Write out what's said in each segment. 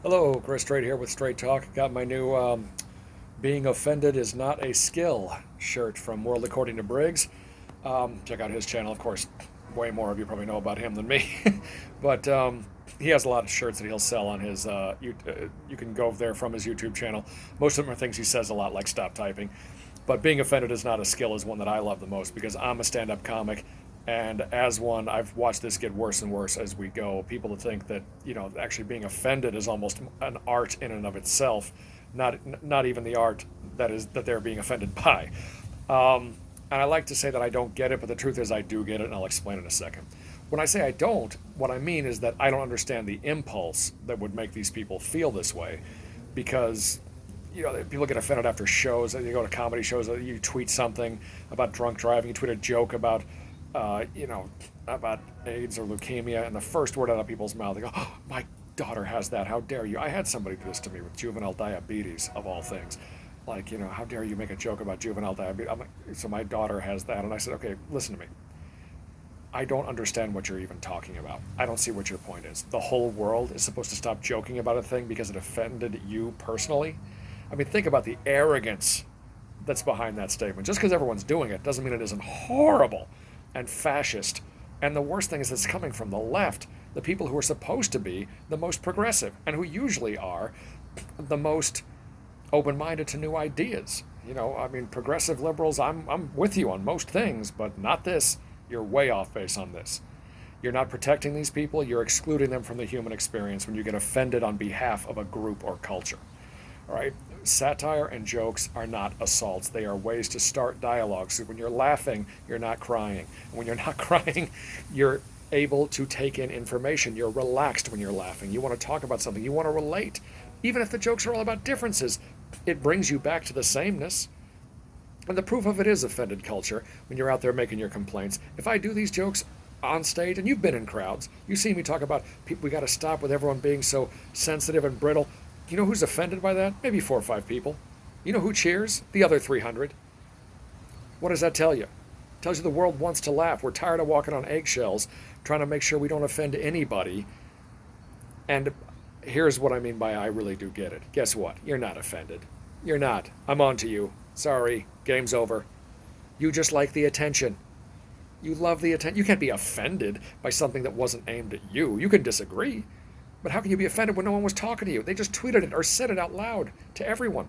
Hello, Chris Strait here with Straight Talk. Got my new Being Offended is Not a Skill shirt from World According to Briggs. Check out his channel, of course. Way more of you probably know about him than me. But he has a lot of shirts that he'll sell on his, you can go there from his YouTube channel. Most of them are things he says a lot, like stop typing. But being offended is not a skill is one that I love the most because I'm a stand up comic. And as one, I've watched this get worse and worse as we go. People think that, actually being offended is almost an art in and of itself, not even the art that they're being offended by. And I like to say that I don't get it, but the truth is I do get it, and I'll explain in a second. When I say I don't, what I mean is that I don't understand the impulse that would make these people feel this way, because people get offended after shows. You go to comedy shows, you tweet something about drunk driving, you tweet a joke uh, you know, about AIDS or leukemia, and the first word out of people's mouth, they go, "Oh, my daughter has that. How dare you?" I had somebody do this to me with juvenile diabetes, of all things. Like, how dare you make a joke about juvenile diabetes? I'm like, so my daughter has that, and I said, okay, listen to me. I don't understand what you're even talking about. I don't see what your point is. The whole world is supposed to stop joking about a thing because it offended you personally? I mean, think about the arrogance that's behind that statement. Just because everyone's doing it doesn't mean it isn't horrible and fascist. And the worst thing is it's coming from the left, the people who are supposed to be the most progressive and who usually are the most open-minded to new ideas. I mean, progressive liberals, I'm with you on most things, but not this. You're way off base on this. You're not protecting these people, you're excluding them from the human experience when you get offended on behalf of a group or culture. All right? Satire and jokes are not assaults. They are ways to start dialogue. So when you're laughing, you're not crying. And when you're not crying, you're able to take in information. You're relaxed when you're laughing. You want to talk about something. You want to relate. Even if the jokes are all about differences, it brings you back to the sameness. And the proof of it is offended culture when you're out there making your complaints. If I do these jokes on stage, and you've been in crowds, you see me talk about people, we got to stop with everyone being so sensitive and brittle. You know who's offended by that? Maybe 4 or 5 people. You know who cheers? The other 300. What does that tell you? It tells you the world wants to laugh. We're tired of walking on eggshells, trying to make sure we don't offend anybody. And here's what I mean by I really do get it. Guess what? You're not offended. You're not. I'm on to you. Sorry. Game's over. You just like the attention. You love the attention. You can't be offended by something that wasn't aimed at you. You can disagree. But how can you be offended when no one was talking to you? They just tweeted it or said it out loud to everyone.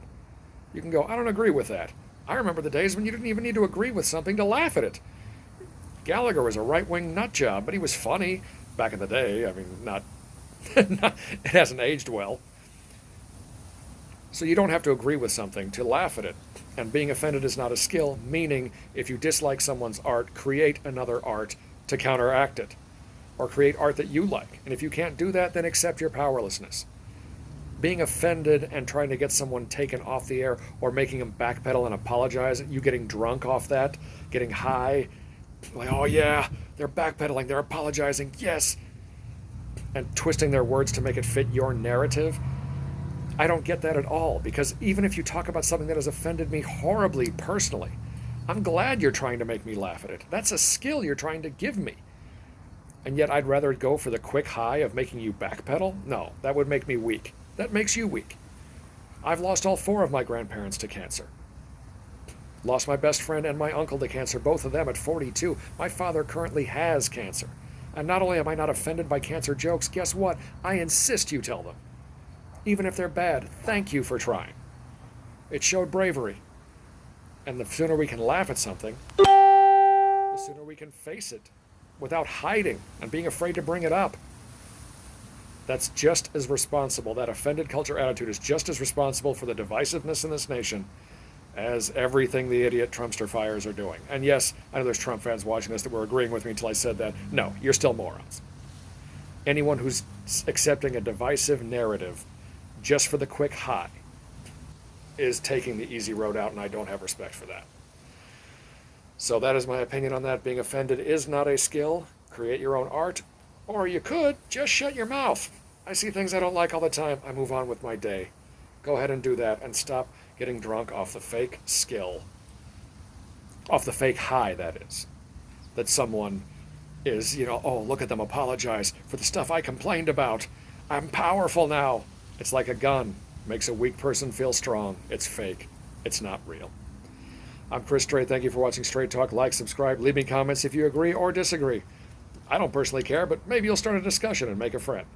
You can go, I don't agree with that. I remember the days when you didn't even need to agree with something to laugh at it. Gallagher was a right-wing nut job, but he was funny back in the day. I mean, not it hasn't aged well. So you don't have to agree with something to laugh at it. And being offended is not a skill, meaning if you dislike someone's art, create another art to counteract it. Or create art that you like. And if you can't do that, then accept your powerlessness. Being offended and trying to get someone taken off the air or making them backpedal and apologize, you getting drunk off that, getting high, like, oh yeah, they're backpedaling, they're apologizing, yes, and twisting their words to make it fit your narrative. I don't get that at all, because even if you talk about something that has offended me horribly personally, I'm glad you're trying to make me laugh at it. That's a skill you're trying to give me. And yet I'd rather go for the quick high of making you backpedal? No, that would make me weak. That makes you weak. I've lost all 4 of my grandparents to cancer. Lost my best friend and my uncle to cancer, both of them at 42. My father currently has cancer. And not only am I not offended by cancer jokes, guess what? I insist you tell them. Even if they're bad, thank you for trying. It showed bravery. And the sooner we can laugh at something, the sooner we can face it without hiding and being afraid to bring it up. That's just as responsible. That offended culture attitude is just as responsible for the divisiveness in this nation as everything the idiot Trumpster fires are doing. And yes, I know there's Trump fans watching this that were agreeing with me until I said that. No, you're still morons. Anyone who's accepting a divisive narrative just for the quick high is taking the easy road out, and I don't have respect for that. So that is my opinion on that. Being offended is not a skill. Create your own art. Or you could just shut your mouth. I see things I don't like all the time. I move on with my day. Go ahead and do that and stop getting drunk off the fake skill. Off the fake high, that is. That someone is, oh, look at them apologize for the stuff I complained about. I'm powerful now. It's like a gun. Makes a weak person feel strong. It's fake. It's not real. I'm Chris Strait. Thank you for watching Straight Talk. Like, subscribe, leave me comments if you agree or disagree. I don't personally care, but maybe you'll start a discussion and make a friend.